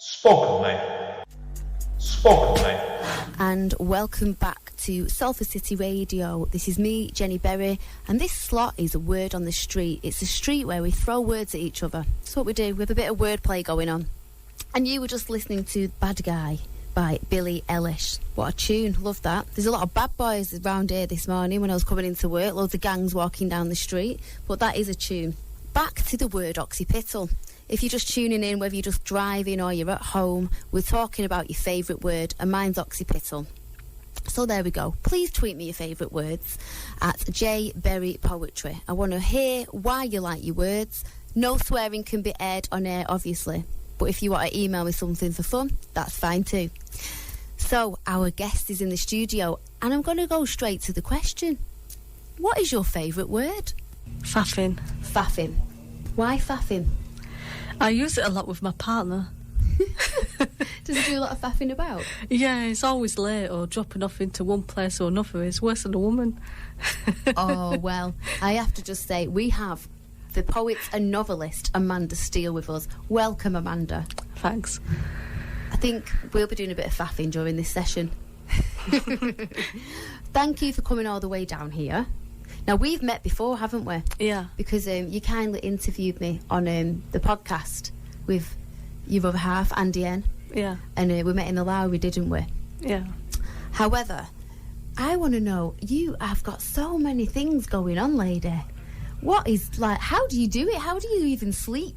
Spoken, mate. Spoken, mate. And welcome back to Salford City Radio. This is me, Jenny Berry, and this slot is a word on the street. It's a street where we throw words at each other. That's what we do. We have a bit of wordplay going on. And you were just listening to Bad Guy by Billie Eilish. What a tune. Love that. There's a lot of bad boys around here this morning when I was coming into work. Loads of gangs walking down the street. But that is a tune. Back to the word occipital. If you're just tuning in, whether you're just driving or you're at home, we're talking about your favourite word, and mine's occipital. So there we go. Please tweet me your favourite words at jberrypoetry. I want to hear why you like your words. No swearing can be aired on air, obviously. But if you want to email me something for fun, that's fine too. So our guest is in the studio, and I'm going to go straight to the question. What is your favourite word? Faffing. Faffing. Why faffing? I use it a lot with my partner. Does he do a lot of faffing about? Yeah, he's always late or dropping off into one place or another. He's worse than a woman. Oh, well, I have to just say, we have the poet and novelist Amanda Steele with us. Welcome, Amanda. Thanks. I think we'll be doing a bit of faffing during this session. Thank you for coming all the way down here. Now, we've met before, haven't we? Yeah. Because you kindly interviewed me on the podcast with your other half, Andy N. Yeah. And we met in the Lowry, didn't we? Yeah. However, I want to know, you have got so many things going on, lady. What is, like, how do you do it? How do you even sleep?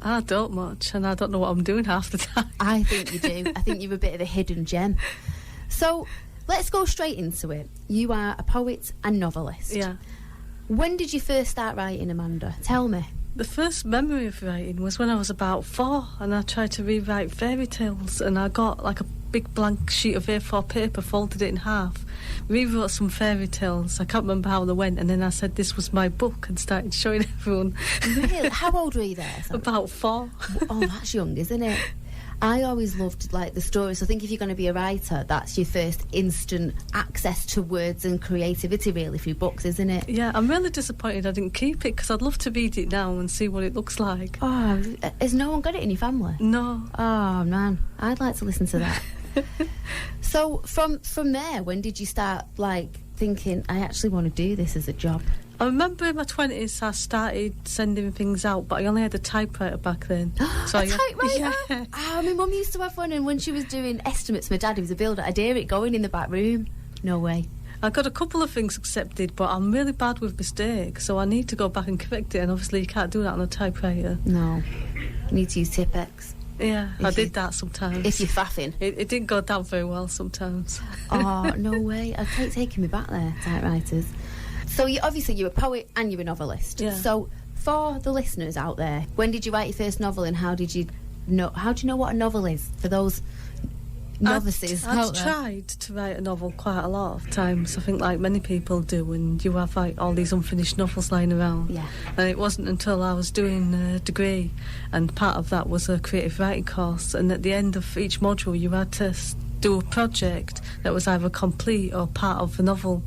I don't much, and I don't know what I'm doing half the time. I think you do. I think you're a bit of a hidden gem. So, let's go straight into it. You are a poet and novelist. Yeah. When did you first start writing, Amanda? Tell me. The first memory of writing was when I was about 4, and I tried to rewrite fairy tales, and I got like a big blank sheet of A4 paper, folded it in half, rewrote some fairy tales. I can't remember how they went, and then I said this was my book and started showing everyone. Really? How old were you there? About 4. Oh, that's young, isn't it? I always loved, like, the stories. I think if you're going to be a writer, that's your first instant access to words and creativity, really, through books, isn't it? Yeah, I'm really disappointed I didn't keep it, because I'd love to read it now and see what it looks like. Oh, has no one got it in your family? No. Oh, man, I'd like to listen to that. So, from there, when did you start, like, thinking, I actually want to do this as a job? I remember in my 20s I started sending things out, but I only had a typewriter back then. So typewriter? Yeah. Oh, my mum used to have one, and when she was doing estimates, my dad, he was a builder, I'd hear it going in the back room. No way. I got a couple of things accepted, but I'm really bad with mistakes, so I need to go back and correct it, and obviously you can't do that on a typewriter. No. You need to use Tipex. Yeah, I did that sometimes. If you're faffing. It didn't go down very well sometimes. Oh, no way. I've taken me back there, typewriters. So obviously you're a poet and you're a novelist. Yeah. So for the listeners out there, when did you write your first novel, and how do you know what a novel is for those novices out there? I've tried to write a novel quite a lot of times, I think, like many people do, and you have like all these unfinished novels lying around. Yeah. And it wasn't until I was doing a degree, and part of that was a creative writing course, and at the end of each module you had to do a project that was either complete or part of a novel.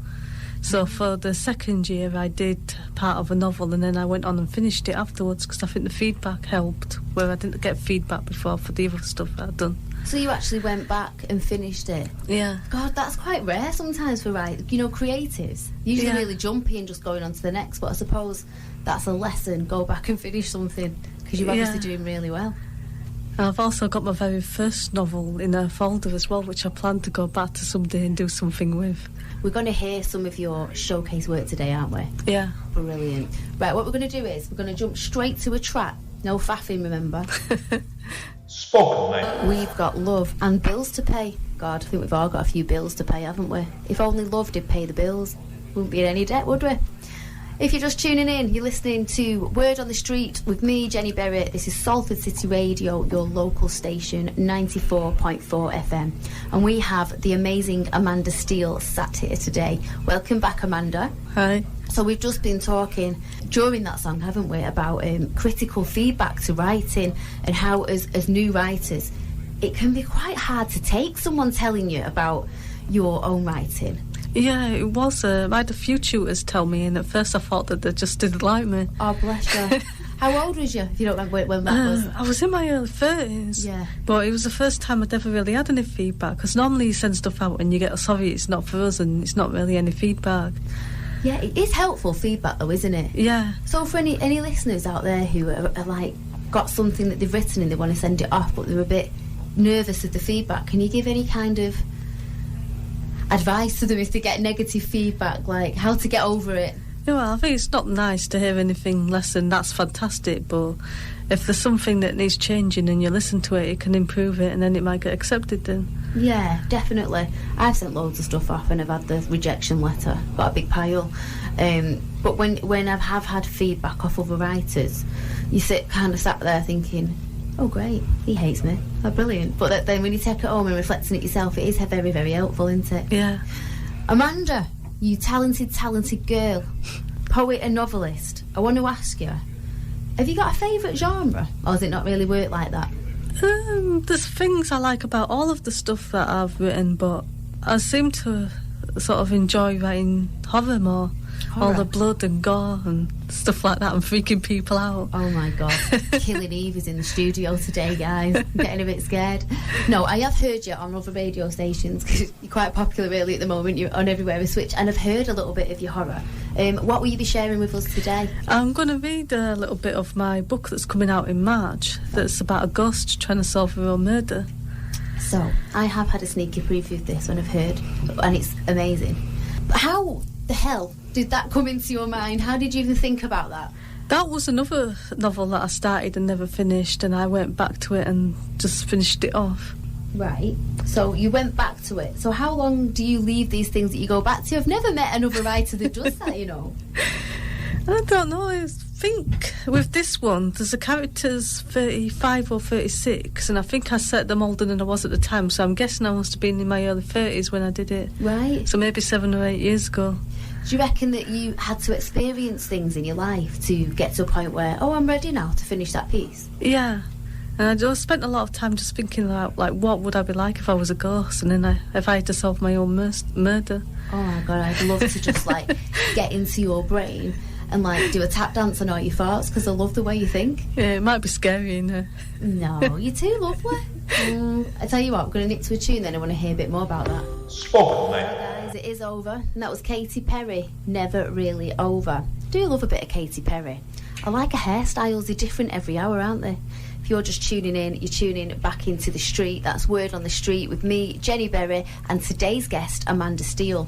So for the second year I did part of a novel, and then I went on and finished it afterwards, because I think the feedback helped, where I didn't get feedback before for the other stuff I'd done. So you actually went back and finished it? Yeah. God, that's quite rare sometimes for creatives. Usually really jumpy and just going on to the next, but I suppose that's a lesson. Go back and finish something, because you're obviously doing really well. I've also got my very first novel in a folder as well, which I plan to go back to someday and do something with. We're going to hear some of your showcase work today, aren't we? Yeah. Brilliant. Right, what we're going to do is we're going to jump straight to a track. No faffing, remember? Spoken, mate. We've got love and bills to pay. God, I think we've all got a few bills to pay, haven't we? If only love did pay the bills, wouldn't be in any debt, would we? If you're just tuning in, you're listening to Word on the Street with me, Jenny Berry. This is Salford City Radio, your local station, 94.4 FM. And we have the amazing Amanda Steele sat here today. Welcome back, Amanda. Hi. So we've just been talking during that song, haven't we, about critical feedback to writing, and how as new writers, it can be quite hard to take someone telling you about your own writing. Yeah, it was. I had a few tutors tell me, and at first I thought that they just didn't like me. Oh, bless you. How old was you, if you don't remember when that was? I was in my early 30s. Yeah. But it was the first time I'd ever really had any feedback, because normally you send stuff out and you get, sorry, it's not for us, and it's not really any feedback. Yeah, it is helpful feedback though, isn't it? Yeah. So for any listeners out there who are like, got something that they've written and they want to send it off, but they're a bit nervous of the feedback, can you give any kind of advice to them if they get negative feedback, like how to get over it? Yeah, well, I think it's not nice to hear anything less than that's fantastic, but if there's something that needs changing and you listen to it, it can improve it, and then it might get accepted then. Yeah, definitely. I've sent loads of stuff off and I've had the rejection letter, got a big pile. But when I have had feedback off other writers, you kind of sat there thinking, oh great, he hates me, oh brilliant. But then when you take it home and reflect on it yourself, it is very, very helpful, isn't it? Yeah. Amanda, you talented girl, poet and novelist, I want to ask you, have you got a favourite genre, or does it not really work like that? There's things I like about all of the stuff that I've written, but I seem to sort of enjoy writing horror more. All the blood and gore and stuff like that, and freaking people out. Oh my god, Killing Eve is in the studio today, guys. I'm getting a bit scared. No, I have heard you on other radio stations, because you're quite popular really at the moment. You're on everywhere we switch, and I've heard a little bit of your horror. What will you be sharing with us today? I'm going to read a little bit of my book that's coming out in March, that's about a ghost trying to solve her own murder. So, I have had a sneaky preview of this one, I've heard, and it's amazing. But how the hell did that come into your mind? How did you even think about that? That was another novel that I started and never finished, and I went back to it and just finished it off. Right, so you went back to it. So how long do you leave these things that you go back to? I've never met another writer that does that, you know. I don't know, I think with this one, there's a character's 35 or 36, and I think I set them older than I was at the time, so I'm guessing I must have been in my early 30s when I did it. Right. So maybe 7 or 8 years ago. Do you reckon that you had to experience things in your life to get to a point where, oh, I'm ready now to finish that piece? Yeah. And I just spent a lot of time just thinking about, like, what would I be like if I was a ghost, and then if I had to solve my own murder. Oh my god, I'd love to just, like, get into your brain and, like, do a tap dance on all your thoughts, because I love the way you think. Yeah, it might be scary, you know. No, you're too lovely. I tell you what, I'm going to nick to a tune then. I want to hear a bit more about that. Spoken, mate. Guys, it is over, and that was Katy Perry, Never Really Over. I do love a bit of Katy Perry. I like her hairstyles, they're different every hour, aren't they? If you're just tuning in, you're tuning back into The Street. That's Word on the Street with me, Jenny Berry, and today's guest, Amanda Steele.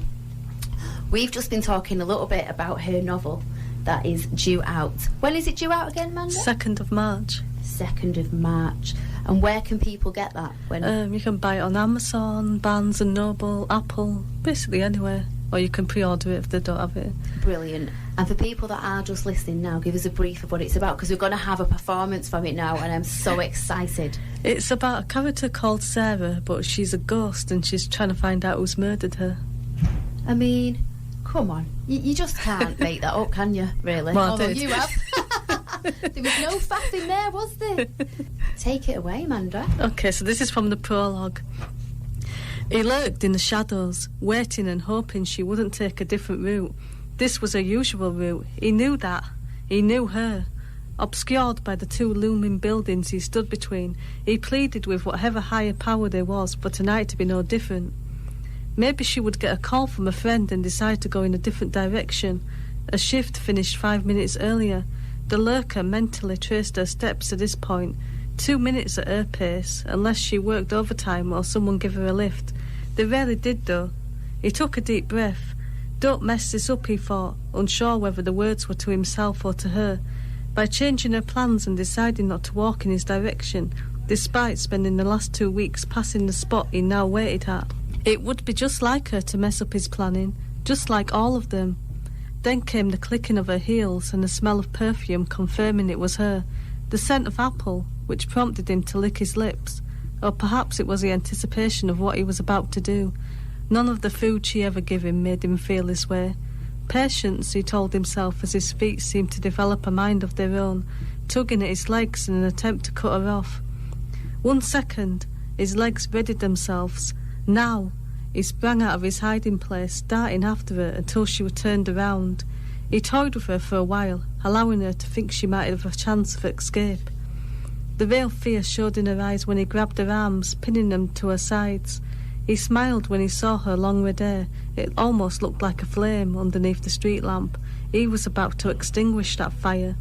We've just been talking a little bit about her novel that is due out. When is it due out again, Amanda? 2nd of March. 2nd of March. And where can people get that? You can buy it on Amazon, Barnes & Noble, Apple, basically anywhere. Or you can pre-order it if they don't have it. Brilliant. And for people that are just listening now, give us a brief of what it's about, because we're going to have a performance from it now, and I'm so excited. It's about a character called Sarah, but she's a ghost and she's trying to find out who's murdered her. I mean, come on. You just can't make that up, can you, really? Well, although you have. There was no faff in there, was there? Take it away, Amanda. Okay, so this is from the prologue. He lurked in the shadows, waiting and hoping she wouldn't take a different route. This was her usual route. He knew that. He knew her. Obscured by the 2 looming buildings he stood between, he pleaded with whatever higher power there was for tonight to be no different. Maybe she would get a call from a friend and decide to go in a different direction. A shift finished 5 minutes earlier. The lurker mentally traced her steps to this point. 2 minutes at her pace, unless she worked overtime or someone gave her a lift. They rarely did, though. He took a deep breath. Don't mess this up, he thought, unsure whether the words were to himself or to her. By changing her plans and deciding not to walk in his direction, despite spending the last 2 weeks passing the spot he now waited at, it would be just like her to mess up his planning, just like all of them. Then came the clicking of her heels and the smell of perfume confirming it was her, the scent of apple, which prompted him to lick his lips. Or perhaps it was the anticipation of what he was about to do. None of the food she ever gave him made him feel this way. Patience, he told himself as his feet seemed to develop a mind of their own, tugging at his legs in an attempt to cut her off. 1 second, his legs readied themselves. Now, he sprang out of his hiding place, darting after her until she turned around. He toyed with her for a while, allowing her to think she might have a chance of escape. The real fear showed in her eyes when he grabbed her arms, pinning them to her sides. He smiled when he saw her long red hair. It almost looked like a flame underneath the street lamp. He was about to extinguish that fire.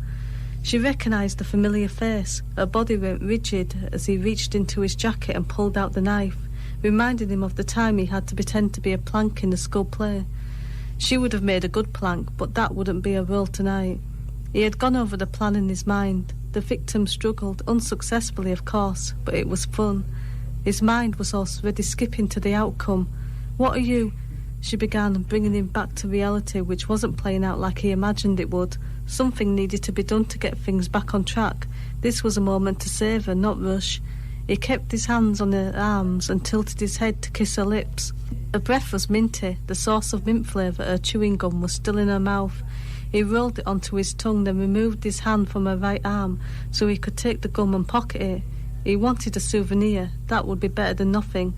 She recognised the familiar face. Her body went rigid as he reached into his jacket and pulled out the knife, reminding him of the time he had to pretend to be a plank in the school play. She would have made a good plank, but that wouldn't be her role tonight. He had gone over the plan in his mind. The victim struggled, unsuccessfully of course, but it was fun. His mind was already skipping to the outcome. "What are you?" she began, bringing him back to reality, which wasn't playing out like he imagined it would. Something needed to be done to get things back on track. This was a moment to savour, not rush. He kept his hands on her arms and tilted his head to kiss her lips. Her breath was minty. The source of mint flavour, her chewing gum, was still in her mouth. He rolled it onto his tongue, then removed his hand from her right arm so he could take the gum and pocket it. He wanted a souvenir. That would be better than nothing.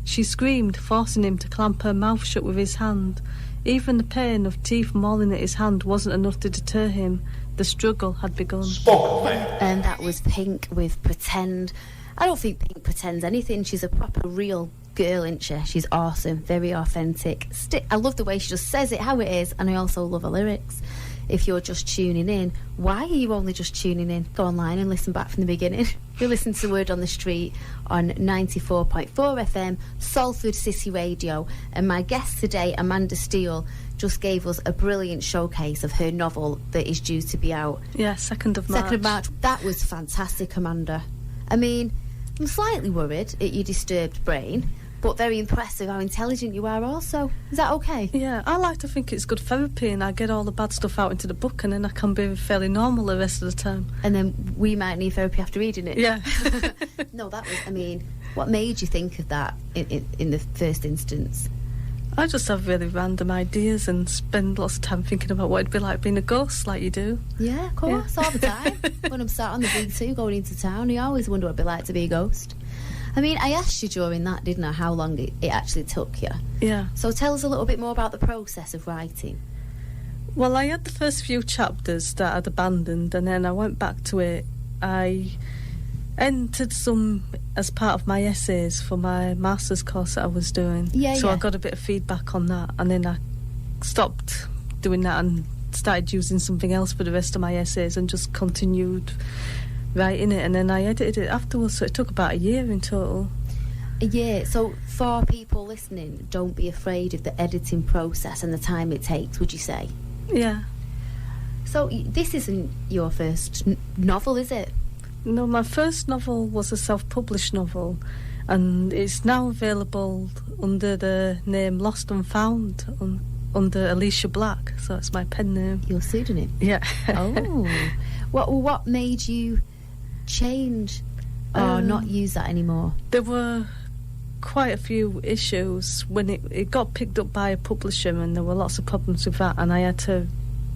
She screamed, forcing him to clamp her mouth shut with his hand. Even the pain of teeth mauling at his hand wasn't enough to deter him. The struggle had begun. Spoken, mate. And that was Pink with Pretend. I don't think Pink pretends anything. She's a proper real girl, isn't she? She's awesome, very authentic. I love the way she just says it how it is, and I also love her lyrics. If you're just tuning in, why are you only just tuning in? Go online and listen back from the beginning. You listen to Word on the Street on 94.4 FM, Salford City Radio, and my guest today, Amanda Steele, just gave us a brilliant showcase of her novel that is due to be out. Yeah, 2nd of March. 2nd of March. That was fantastic, Amanda. I mean, I'm slightly worried at your disturbed brain, but very impressive how intelligent you are also. Is that okay? Yeah, I like to think it's good therapy and I get all the bad stuff out into the book and then I can be fairly normal the rest of the time. And then we might need therapy after reading it. Yeah. No, that was, I mean, what made you think of that in the first instance? I just have really random ideas and spend lots of time thinking about what it'd be like being a ghost, like you do. Yeah, of course, all the time. When I'm sat on the B2 going into town, I always wonder what it'd be like to be a ghost. I mean, I asked you during that, didn't I, how long it actually took you? Yeah. So tell us a little bit more about the process of writing. Well, I had the first few chapters that I'd abandoned and then I went back to it. I entered some as part of my essays for my master's course that I was doing. So I got a bit of feedback on that and then I stopped doing that and started using something else for the rest of my essays and just continued writing it, and then I edited it afterwards, so it took about a year in total. A year. So for people listening, don't be afraid of the editing process and the time it takes, would you say? Yeah. So this isn't your first novel, is it? No, my first novel was a self-published novel, and it's now available under the name Lost and Found, under Alicia Black, so it's my pen name. Your pseudonym? Yeah. Oh. What made you change or not use that anymore? There were quite a few issues when it got picked up by a publisher, and there were lots of problems with that, and I had to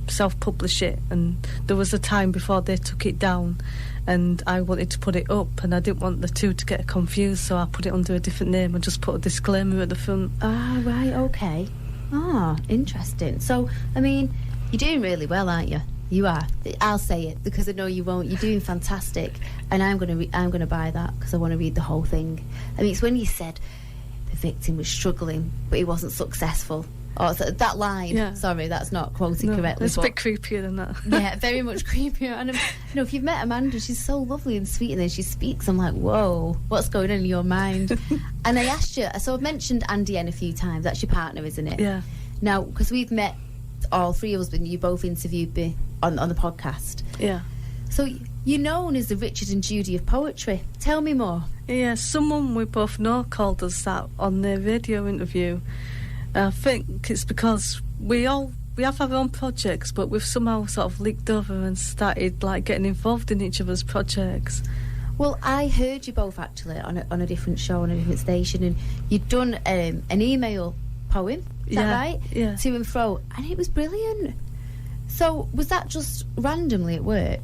self-publish it, and there was a time before they took it down and I wanted to put it up and I didn't want the two to get confused, so I put it under a different name and just put a disclaimer at the front. Ah, right, okay. Ah, interesting. So, I mean, you're doing really well, aren't you? You are. I'll say it because I know you won't. You're doing fantastic, and I'm gonna buy that because I want to read the whole thing. I mean, it's when you said the victim was struggling, but he wasn't successful. Oh, so that line. Yeah. Sorry, that's not quoted correctly. It's a bit creepier than that. Yeah, very much creepier. And if you've met Amanda, she's so lovely and sweet, and then she speaks. I'm like, whoa, what's going on in your mind? And I asked you. So I've mentioned Andy N a few times. That's your partner, isn't it? Yeah. Now, because we've met, all three of us, when you both interviewed me on the podcast. Yeah. So you're known as the Richard and Judy of poetry. Tell me more. Yeah, someone we both know called us that on the radio interview. I think it's because we have our own projects, but we've somehow sort of leaked over and started like getting involved in each other's projects. Well, I heard you both actually on a different show on a different station, and you'd done an email poem. Is that right? Yeah. To and fro, and it was brilliant. So was that just randomly at work?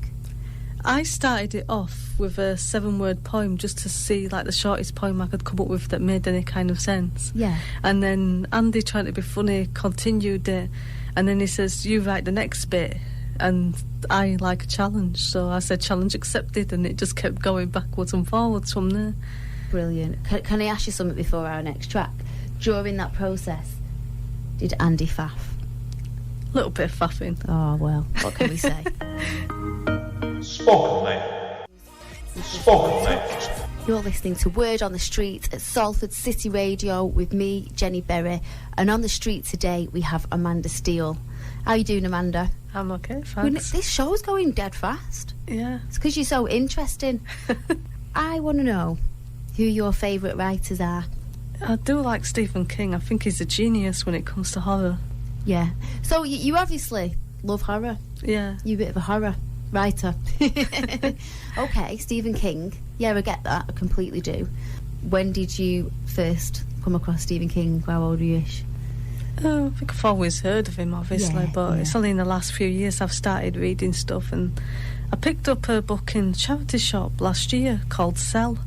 I started it off with a 7-word poem just to see like the shortest poem I could come up with that made any kind of sense. Yeah. And then Andy, trying to be funny, continued it, And then he says, you write the next bit. And I like a challenge, so I said challenge accepted, and it just kept going backwards and forwards from there. Brilliant. Can I ask you something before our next track? During that process, did Andy faff? A little bit of faffing. Oh, well, what can we say? Spoken, mate. Spoken, mate. You're listening to Word on the Street at Salford City Radio with me, Jenny Berry, and on the street today we have Amanda Steele. How are you doing, Amanda? I'm okay, thanks. This show's going dead fast. Yeah. It's because you're so interesting. I want to know who your favourite writers are. I do like Stephen King. I think he's a genius when it comes to horror. Yeah. So you obviously love horror. Yeah. You're a bit of a horror writer. Okay, Stephen King. Yeah, I get that. I completely do. When did you first come across Stephen King? How old were you-ish? I think I've always heard of him, obviously, but it's only in the last few years I've started reading stuff, and I picked up a book in charity shop last year called Cell.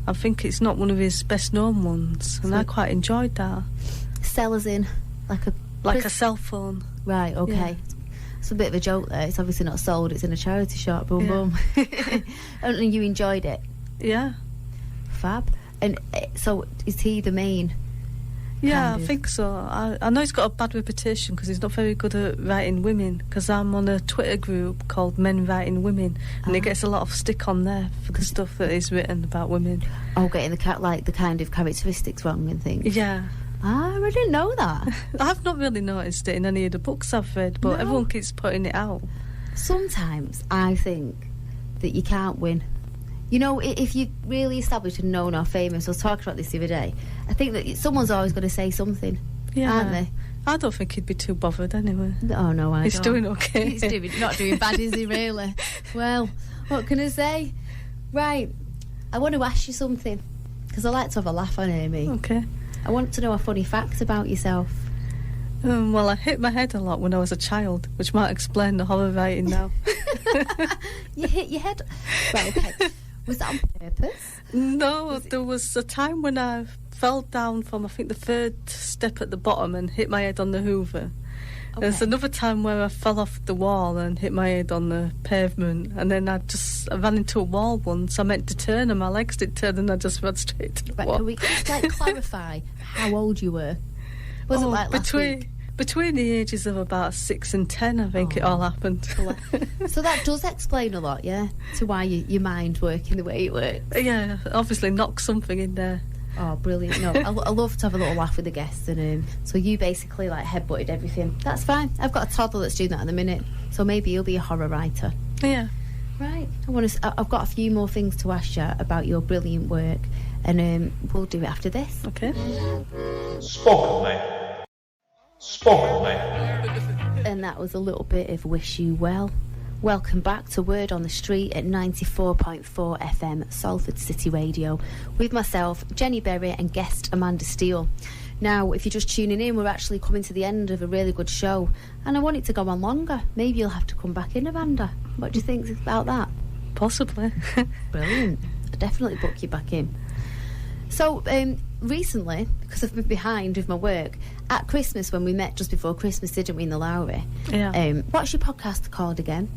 I think it's not one of his best known ones, and I quite enjoyed that. Cell as in like a cell phone. Right, okay. Yeah. It's a bit of a joke there. It's obviously not sold, it's in a charity shop. Boom, boom. And you enjoyed it? Yeah. Fab. And so is he the main? Yeah, I think so. I know he's got a bad reputation because he's not very good at writing women, because I'm on a Twitter group called Men Writing Women, and he gets a lot of stick on there for the stuff that he's written about women. Oh, getting the kind of characteristics wrong and things. Yeah. I didn't know that. I've not really noticed it in any of the books I've read, but everyone keeps putting it out. Sometimes I think that you can't win. You know, if you're really established and known or famous, I was talking about this the other day, I think that someone's always going to say something, aren't they? I don't think he'd be too bothered anyway. Oh, no, He's doing okay. He's not doing bad, is he, really? Well, what can I say? Right, I want to ask you something, because I like to have a laugh on Amy. Okay. I want to know a funny fact about yourself. Well, I hit my head a lot when I was a child, which might explain the horror writing now. You hit your head? Right, okay. Was that on purpose? No, there was a time when I fell down from, I think, the third step at the bottom and hit my head on the Hoover. Okay. There's another time where I fell off the wall and hit my head on the pavement, and then I ran into a wall once. I meant to turn and my legs did turn, and I just ran straight to the wall. Can we just clarify how old you were? Was it like last week? Between the ages of about 6 and 10, I think it all happened. So that does explain a lot, yeah, to why your mind working the way it works. Yeah, obviously knocked something in there. Oh, brilliant. No, I love to have a little laugh with the guests, and so you basically like headbutted everything. That's fine. I've got a toddler that's doing that in a minute, so maybe he'll be a horror writer. Yeah. Right. I've got a few more things to ask you about your brilliant work, and we'll do it after this. Okay. Spoken, mate. Spoken, mate. And that was a little bit of Wish You Well. Welcome back to Word on the Street at 94.4 FM, Salford City Radio, with myself, Jenny Berry, and guest Amanda Steele. Now, if you're just tuning in, we're actually coming to the end of a really good show, and I want it to go on longer. Maybe you'll have to come back in, Amanda. What do you think about that? Possibly. Brilliant. I'll definitely book you back in. So, recently, because I've been behind with my work, at Christmas, when we met just before Christmas, didn't we, in the Lowry? Yeah. What's your podcast called again?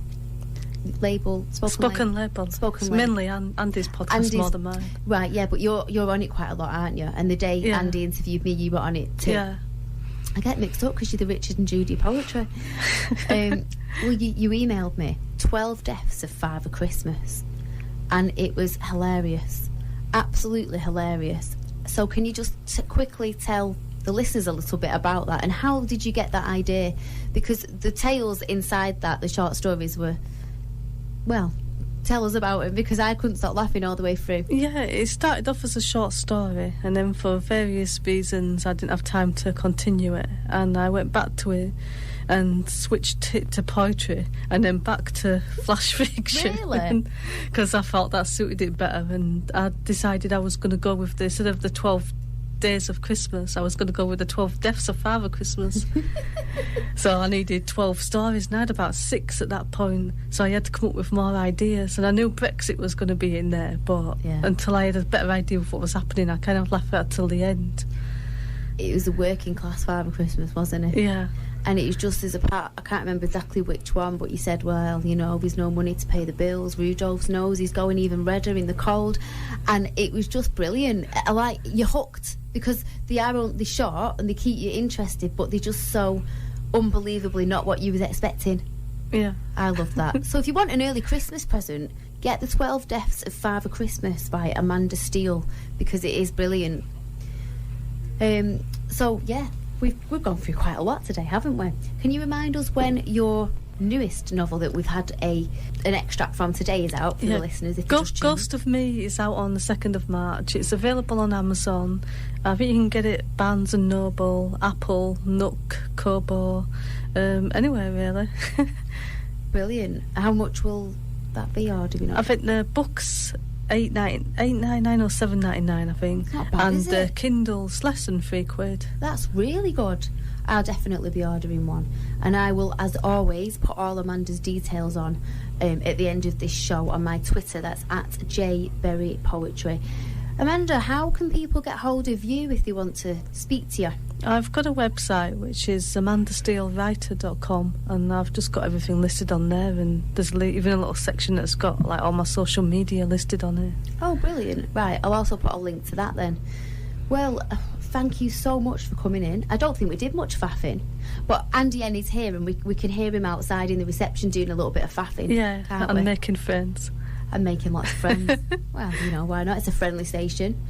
Spoken Label. It's mainly Andy's podcast more than mine. Right, yeah, but you're on it quite a lot, aren't you? And the day Andy interviewed me, you were on it too. Yeah. I get mixed up because you're the Richard and Judy poetry. Well, you emailed me 12 deaths of Father Christmas, and it was hilarious, absolutely hilarious. So can you just quickly tell the listeners a little bit about that, and how did you get that idea? Because the tales inside that, the short stories were, well, tell us about it, because I couldn't stop laughing all the way through. Yeah, it started off as a short story, and then for various reasons I didn't have time to continue it, and I went back to it and switched it to poetry, and then back to flash fiction. Really? Because I felt that suited it better, and I decided I was going to go with instead of the 12 days of Christmas, I was going to go with the 12 deaths of Father Christmas. So I needed 12 stories, and I had about 6 at that point, so I had to come up with more ideas, and I knew Brexit was going to be in there, but until I had a better idea of what was happening, I kind of left that till the end. It was a working class Father Christmas, wasn't it? Yeah. And it was just as a part, I can't remember exactly which one, but you said, well, you know, there's no money to pay the bills. Rudolph's nose is going even redder in the cold. And it was just brilliant. Like, you're hooked because they are only short and they keep you interested, but they're just so unbelievably not what you was expecting. Yeah. I love that. So if you want an early Christmas present, get The 12 Deaths of Father Christmas by Amanda Steele, because it is brilliant. So, yeah. We've gone through quite a lot today, haven't we? Can you remind us when your newest novel that we've had an extract from today is out for the listeners? If Ghost of Me is out on the 2nd of March. It's available on Amazon. I think you can get it at Barnes & Noble, Apple, Nook, Kobo, anywhere really. Brilliant. How much will that be, or do we know? I think the book's $8.99 or $7.99, I think. Not bad, and is it? Kindle's less than £3. That's really good. I'll definitely be ordering one, and I will, as always, put all Amanda's details on at the end of this show on my Twitter. That's at jberrypoetry. Amanda, how can people get hold of you if they want to speak to you? I've got a website which is amandasteelewriter.com, and I've just got everything listed on there, and there's even a little section that's got like all my social media listed on it. Oh, brilliant. Right, I'll also put a link to that then. Well, thank you so much for coming in. I don't think we did much faffing, but Andy N is here, and we can hear him outside in the reception doing a little bit of faffing. Yeah, can't and we? making friends. And making lots of friends. Well, you know, why not? It's a friendly station.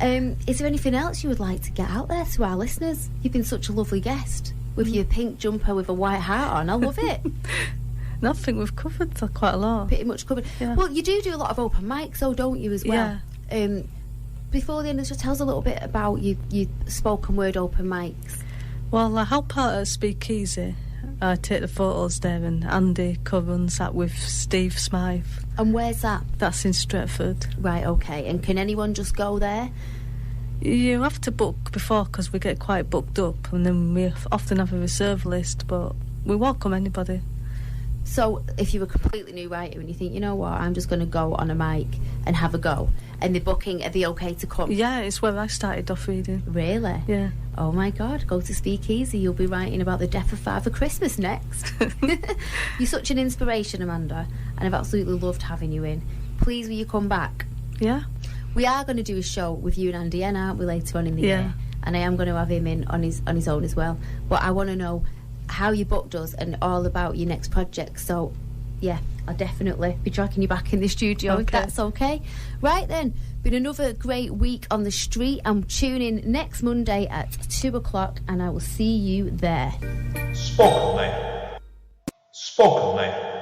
Is there anything else you would like to get out there to our listeners? You've been such a lovely guest with your pink jumper with a white hat on. I love it. No, I think we've covered quite a lot. Pretty much covered. Yeah. Well, you do a lot of open mics, though, don't you, as well? Yeah. Before the end, just tell us a little bit about your spoken word open mics. Well, I help out at Speakeasy. I take the photos there, and Andy runs that with Steve Smythe. And where's that? That's in Stretford. Right, okay. And can anyone just go there? You have to book before, because we get quite booked up, and then we often have a reserve list, but we welcome anybody. So if you're a completely new writer and you think, you know what, I'm just going to go on a mic and have a go, and they're booking, are they okay to come? Yeah, it's where I started off reading. Really? Yeah. Oh my God, go to Speakeasy. You'll be writing about the death of Father Christmas next. You're such an inspiration, Amanda, and I've absolutely loved having you in. Please, will you come back? Yeah. We are going to do a show with you and Andy N, aren't we, later on in the year? And I am going to have him in on his own as well. But I want to know how you booked us and all about your next project. So, yeah, I'll definitely be tracking you back in the studio if that's okay. Right then, been another great week on the street. I'm tuning in next Monday at 2 o'clock, and I will see you there. Spoken, mate. Spoken, mate.